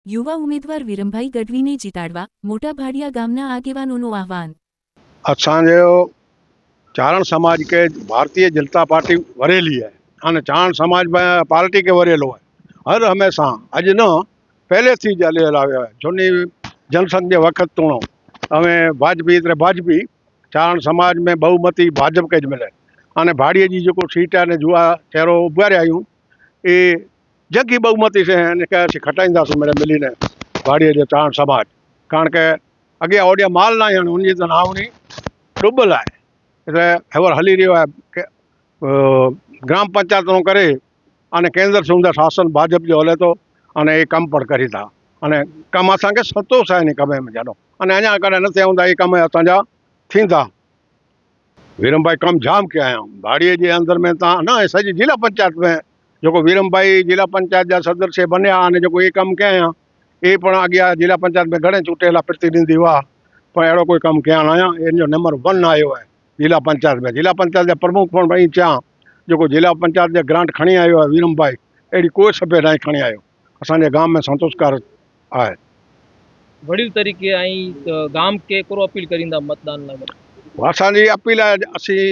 યુવા ઉમેદવાર વિરમભાઈ ગઢવીને જીતાડવા મોટા ભાડિયા ગામના આગેવાનોનું આહવાન। असांजो चारण समाज के भारतीय जनता पार्टी वरेली है अने चारण समाज में पार्टी के वरेलो है। हर हमेशा अज न पहले थी चालेला है जूनी जनसंघ के वक्त तो हमें भाजपी भाजपी चारण समाज में बहुमती भाजप के ज मिले अने भाड़िए जी जो सीट ने जुआ चेहरो उभारे आयूँ ये जगी बहुमती से खटाईंदासीं मेरे मिली ने भाड़िए जो चारण समाज कारण के अगे ओडिया माल ना उनकी तो नावनी डूबल है એટલે હવે હલી રહ્યો કે ગ્રામ પંચાયતનો કરે અને કેન્દ્ર સુધીના શાસન ભાજપ જો હલે તો અને એ કામ પણ કરી था અને કામ असांखे संतोष आहे इन कम में जानो અને अञा करे नथी आऊंदा ये कम असांजा थींदा। वीरम भाई कम जाम कया आहियूं भाड़ीअ जे अंदर में तव्हां न सॼी जिला पंचायत में जेको वीरम भाई जिला पंचायत जा सदस्य बनिया अने जेको ये कम कया आहियां ये पण अॻियां जिला पंचायत में घणे चूंटियल प्रतिनिधि हुआ पर अहिड़ो कोई कमु कया न आहियां। इन जो नंबर 1 आयो आहे जिला पंचायत जा प्रमुख पण भई चयां जेको जिला पंचायत जे ग्रांट खणी आयो आहे वीरम भाई अहिड़ी कोई सभ्य न खणी आयो असांजे गाम में संतोषकार आहे। वडील तरीके आई गाम के को अपील करींदा मतदान लाइ असांजी अपील आहे असीं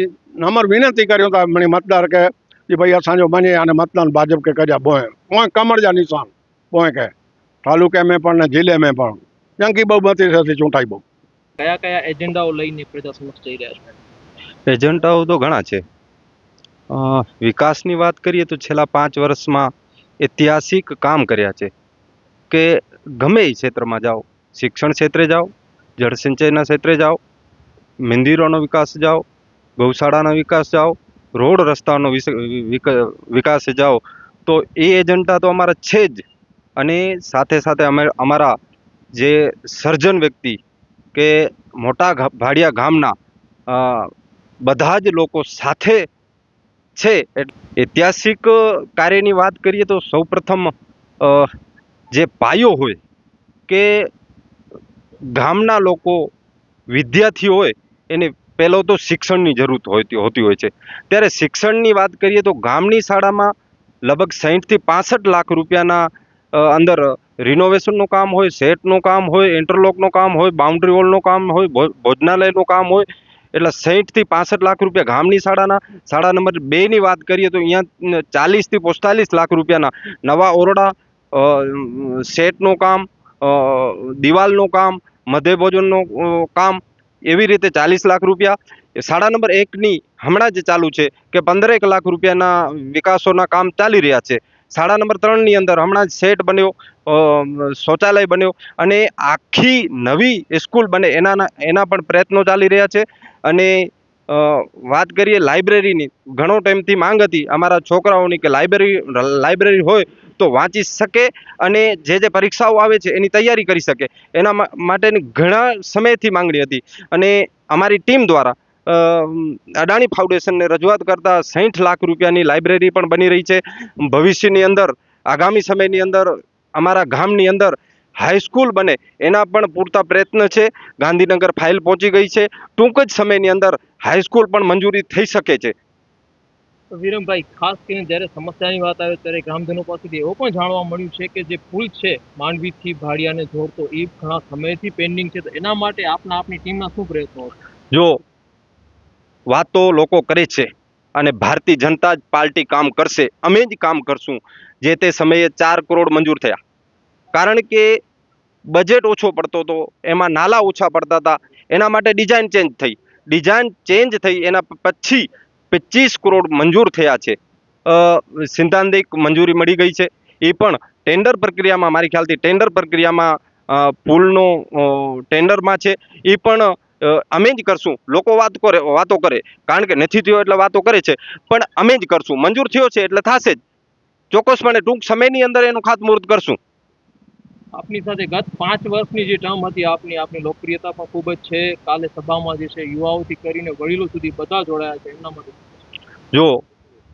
नम्र विनती करियूं था मणी मतदार के कि भई असांजो मञे अने मतदान भाजप के कजा पोइ कमर जा निशान पोइ के तालुके में पण जिले में पण जंगी बहुमती से चूंटाई बहू कया कया एजेंडाओ लईने प्रजा समक्ष जई રહ્યા છે? એજન્ડાઓ તો ઘણા છે। વિકાસની વાત કરીએ તો છેલ્લા 5 વર્ષમાં ઐતિહાસિક કામ કર્યા છે કે ગમે એ ક્ષેત્રમાં જાઓ, શિક્ષણ ક્ષેત્રે જાઓ, જળસિંચાઈના ક્ષેત્રે જાઓ, મંદિરોનો વિકાસ જાઓ, ગૌશાળાનો વિકાસ જાઓ, રોડ રસ્તાનો વિકાસ જાઓ તો એ એજન્ડા તો અમારા છે જ। અને સાથે સાથે અમે અમારા જે સર્જન વ્યક્તિ કે મોટા ભાડિયા ગામના બધા જ લોકો સાથે છે। ઐતિહાસિક કાર્યની વાત કરીએ તો સૌપ્રથમ જે પાયો હોય કે ગામના લોકો વિદ્યાર્થી હોય એને પહેલો તો શિક્ષણની જરૂર હોતી હોય છે। ત્યારે શિક્ષણની વાત કરીએ તો ગામની શાળામાં લગભગ 60 થી 65 લાખ રૂપિયાના અંદર રિનોવેશનનું કામ હોય, સેટનું કામ હોય, ઇન્ટરલોકનું કામ હોય, બાઉન્ડ્રી વોલનું કામ હોય, ભોજનાલયનું કામ હોય એટલે 60 થી 65 લાખ રૂપિયા ગામની શાળાના। શાળા નંબર 2 ની વાત કરીએ તો અહીંયા 40 થી 45 લાખ રૂપિયાના નવા ઓરડા, સેટનું કામ, દિવાલનું કામ, મધ્ય ભોજનનું કામ એવી રીતે 40 લાખ રૂપિયા। શાળા નંબર 1 ની હમણાં જ ચાલુ છે કે 15 લાખ રૂપિયાના વિકાસોના કામ ચાલી રહ્યા છે। શાળા નંબર 3 ની અંદર હમણાં જ સેટ બન્યો, શૌચાલય બન્યો અને આખી નવી સ્કૂલ બને એના પણ પ્રયત્નો ચાલી રહ્યા છે। અને વાત કરીએ લાઇબ્રેરીની, ઘણો ટાઈમથી માંગ હતી અમારા છોકરાઓની કે લાઇબ્રેરી હોય તો વાંચી શકે અને જે પરીક્ષાઓ આવે છે એની તૈયારી કરી શકે એના માટેની ઘણા સમયથી માંગણી હતી અને અમારી ટીમ દ્વારા અડાણી ફાઉન્ડેશનને રજૂઆત કરતા 60 લાખ રૂપિયાની લાઇબ્રેરી પણ બની રહી છે। ભવિષ્યની અંદર આગામી સમયની અંદર અમારા ગામની અંદર હાઈસ્કૂલ બને એના પણ પૂરતા પ્રયત્ન છે। ગાંધીનગર ફાઇલ પહોંચી ગઈ છે, ટૂંક જ સમયની અંદર હાઈસ્કૂલ પણ મંજૂરી થઈ શકે છે। વીરમભાઈ ખાસ કરીને જ્યારે સમસ્યાની વાત આવે ત્યારે ગ્રામજનો પાસેથી એવું પણ જાણવા મળ્યું છે કે જે પુલ છે માંડવીથી ભાડિયાને જોડતો એ ઘણા સમયથી પેન્ડિંગ છે, તો એના માટે આપની ટીમના શું પ્રયત્નો છે? જો વાતો લોકો કરે છે અને ભારતીય જનતા પાર્ટી કામ કરશે, અમે જ કામ કરશું। જે તે સમયે 4 કરોડ મંજૂર થયા કારણ કે બજેટ ઓછો પડતો હતો, એમાં નાલા ઓછા પડતા હતા, એના માટે ડિઝાઇન ચેન્જ થઈ એના પછી 25 કરોડ મંજૂર થયા છે। સિદ્ધાંતિક મંજૂરી મળી ગઈ છે, એ પણ ટેન્ડર પ્રક્રિયામાં, મારી ખ્યાલથી ટેન્ડર પ્રક્રિયામાં પુલનો ટેન્ડરમાં છે, એ પણ અમે જ કરશું। લોકો વાતો કરે કારણ કે નથી થયો એટલે વાતો કરે છે પણ અમે જ કરશું। મંજૂર થયો છે એટલે થશે જ, ચોક્કસપણે ટૂંક સમયની અંદર એનું ખાતમુહૂર્ત કરશું। આપની સાથે ગત 5 વર્ષની જે ટર્મ હતી આપની લોકપ્રિયતા પણ ખૂબ જ છે। કાલે સભામાં જે છે યુવાઓથી કરીને વડીલો સુધી બધા જોડાયા છે, એમના માટે જો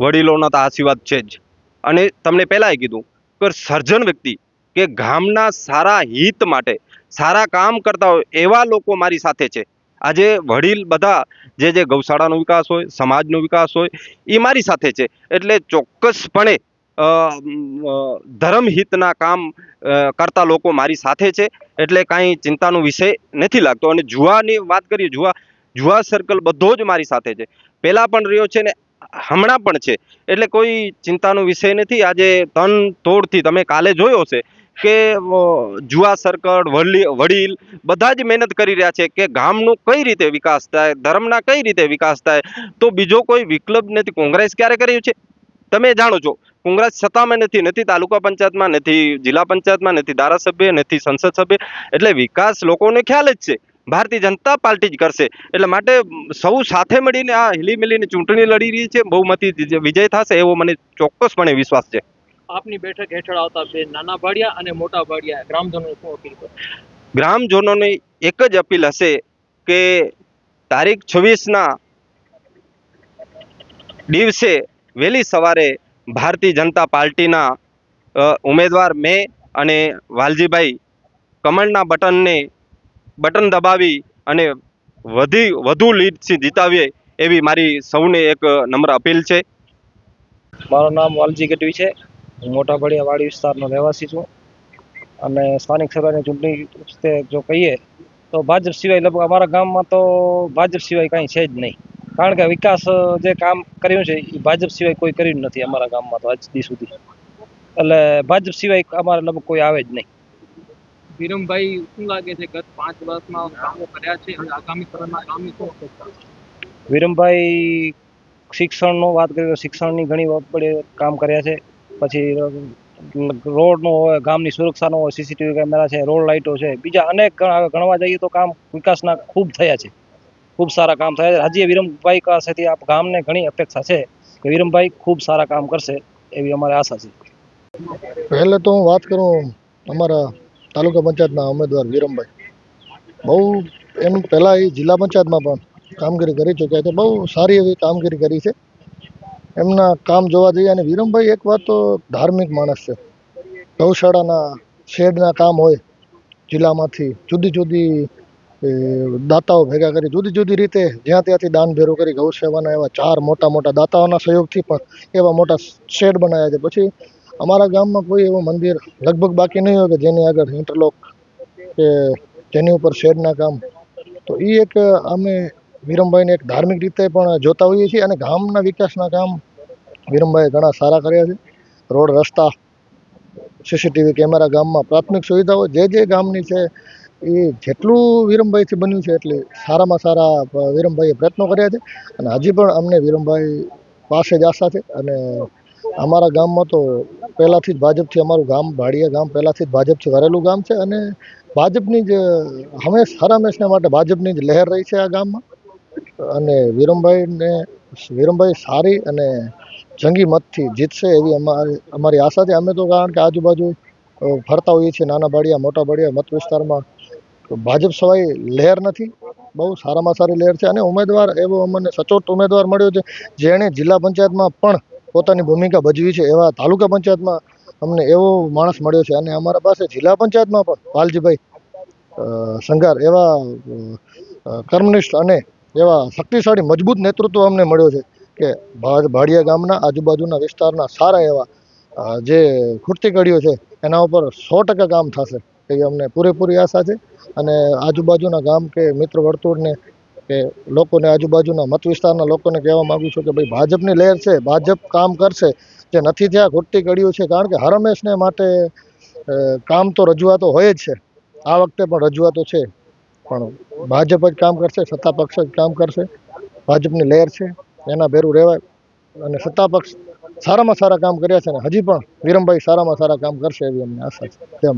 વડીલોના તો આશીર્વાદ છે જ અને તમને પહેલાંય કીધું કે સર્જન વ્યક્તિ કે ગામના સારા હિત માટે સારા કામ કરતા હોય એવા લોકો મારી સાથે છે। આજે વડીલ બધા જે ગૌશાળાનો વિકાસ હોય, સમાજનો વિકાસ હોય એ મારી સાથે છે એટલે ચોક્કસપણે ધર્મહિતના કામ કરતા લોકો મારી સાથે છે, એટલે કાંઈ ચિંતાનો વિષય નથી લાગતો. અને જુવાની વાત કરીએ, જુવા સર્કલ બધો જ મારી સાથે છે, પહેલા પણ રહ્યો છે ને હમણાં પણ છે, એટલે કોઈ ચિંતાનો વિષય નથી. આજે તન તોડથી તમે કાલે જોયો છે કે જુવા સર્કલ વડીલ બધા જ મહેનત કરી રહ્યા છે કે ગામનો કઈ રીતે વિકાસ થાય, ધર્મના કઈ રીતે વિકાસ થાય. તો બીજો કોઈ વિકલ્પ નથી. કોંગ્રેસ ક્યારે કર્યું છે તમે જાણો છો. કોંગ્રેસ સત્તામાં નથી તાલુકા પંચાયતમાં, નથી જિલ્લા પંચાયતમાં, નથી ધારાસભ્ય, નથી સંસદ સભ્ય. એટલે વિકાસ લોકોને ખ્યાલ જ છે ભારતીય જનતા પાર્ટી જ કરશે. એટલે માટે સૌ સાથે મળીને આ હિલી મિલીને ચૂંટણી લડી રહી છે. બહુમતી વિજય થશે એવો મને ચોક્કસપણે વિશ્વાસ છે. આપની બેઠક હેઠળ આવતા બે નાના ભાડિયા અને મોટા ભાડિયા ગ્રામજનોને શું અપીલ કરો? ગ્રામજનોની એક જ અપીલ હશે કે તારીખ 26ના દિવસે વહેલી સવારે ભારતીય જનતા પાર્ટીના ઉમેદવાર મેં અને વાલજીભાઈ કમળના બટન દબાવી અને વધુ લીડથી જીતાવીએ એવી મારી સૌને એક નમ્ર અપીલ છે. મારું નામ વાલજી ગઢવી છે. હું મોટા ભડિયા વાડી વિસ્તારનો રહેવાસી છું અને સ્થાનિક સ્વરાજની ચૂંટણી વખતે જો કહીએ તો ભાજપ સિવાય લગભગ અમારા ગામમાં તો ભાજપ સિવાય કાંઈ છે જ નહીં. કારણ કે વિકાસ જે કામ કર્યું છે એ ભાજપ સિવાય કોઈ કર્યું નથી અમારા ગામમાં તો આજ દી સુધી. એટલે ભાજપ સિવાય અમારે લગભગ કોઈ આવે જ નહીં. વિરમભાઈ, શું લાગે છે ગત 5 વર્ષમાં કામો કર્યા છે અને આગામી સમયમાં કામની શું અપેક્ષા? વિરમભાઈ શિક્ષણનો વાત કરીએ તો શિક્ષણની ઘણી બધી કામ કર્યા છે. પછી રોડનો હોય, ગામની સુરક્ષાનો હોય, સીસીટીવી કેમેરા છે, રોડ લાઇટો છે, બીજા અનેક ગણવા જઈએ તો કામ વિકાસના ખૂબ થયા છે. ખૂબ સારા કામ થયા છે. હજી વિરમભાઈ પાસેથી આ ગામને ઘણી અપેક્ષા છે કે વિરમભાઈ ખૂબ સારા કામ કરશે એવી અમારી આશા છે. પહેલે તો હું વાત કરું અમારા તાલુકા પંચાયતના ઉમેદવાર વિરમભાઈ, બહુ એમ પહેલાં એ જિલ્લા પંચાયતમાં પણ કામગીરી કરી ચૂક્યા છે. બહુ સારી એવી કામગીરી કરી છે. એમના કામ જોવા જઈએ અને વિરમભાઈ એક વાત તો ધાર્મિક માણસ છે. ગૌશાળાના શેડના કામ હોય, જિલ્લામાંથી જુદી જુદી દાતાઓ ભેગા કરી જુદી જુદી રીતે જ્યાં ત્યાંથી દાન ભેરું કરી ગૌ સેવાના એવા 4 મોટા મોટા દાતાઓના સહયોગથી પણ એવા મોટા શેડ બનાવ્યા છે. પછી અમારા ગામમાં કોઈ એવું મંદિર લગભગ બાકી નહીં હોય કે જેની આગળ ઇન્ટરલોક કે જેની ઉપર શેડના કામ. તો એ એક અમે વિરમભાઈને એક ધાર્મિક રીતે પણ જોતા હોઈએ છીએ અને ગામના વિકાસના કામ વિરમભાઈએ ઘણા સારા કર્યા છે. રોડ, રસ્તા, સીસીટીવી કેમેરા, ગામમાં પ્રાથમિક સુવિધાઓ જે ગામની છે એ જેટલું વિરમભાઈથી બન્યું છે એટલે સારામાં સારા વિરમભાઈએ પ્રયત્નો કર્યા છે. અને હજી પણ અમને વિરમભાઈ પાસે જ આશા છે. અને અમારા ગામમાં તો પહેલાંથી જ ભાજપથી અમારું ગામ ભાડિયા ગામ પહેલાંથી જ ભાજપથી ભરેલું ગામ છે અને ભાજપની જ હર હંમેશને માટે ભાજપની જ લહેર રહી છે આ ગામમાં. અને વિરમભાઈ સારી અને જંગી મતથી જીતશે એવી અમારી આશા છે. અમે તો કારણ કે આજુબાજુ ફરતા હોઈએ છીએ નાના ભાડિયા મોટા ભાડિયા મત વિસ્તારમાં, ભાજપ સિવાય લહેર નથી. બહુ સારામાં સારી લહેર છે અને ઉમેદવાર એવો અમને સચોટ ઉમેદવાર મળ્યો છે જેણે જિલ્લા પંચાયતમાં પણ પોતાની ભૂમિકા ભજવી છે. એવા તાલુકા પંચાયતમાં અમને એવો માણસ મળ્યો છે અને અમારા પાસે જિલ્લા પંચાયતમાં પણ વાલજીભાઈ સંઘાર એવા કર્મનિષ્ઠ અને એવા શક્તિશાળી મજબૂત નેતૃત્વ અમને મળ્યો છે કે ભાડિયા ગામના આજુબાજુના વિસ્તારના સારા એવા જે ખૂટતી કડીઓ છે એના ઉપર 100% કામ થશે એવી અમને પૂરેપૂરી આશા છે. અને આજુબાજુના ગામ કે મિત્ર વર્તુળને કે લોકોને આજુબાજુના મત વિસ્તારના લોકોને કહેવા માગું છું કે ભાઈ ભાજપની લહેર છે, ભાજપ કામ કરશે. જે નથી થયા ખૂટતી કડીઓ છે, કારણ કે હર હંમેશને માટે કામ તો રજૂઆતો હોય જ છે. આ વખતે પણ રજૂઆતો છે, પણ ભાજપ જ કામ કરશે, સત્તા પક્ષ જ કામ કરશે. ભાજપની લહેર છે, એના ભેરું રહેવાય. અને સત્તા પક્ષ સારામાં સારા કામ કર્યા છે અને હજી પણ વિરમભાઈ સારામાં સારા કામ કરશે એવી અમને આશા છે. તેમાં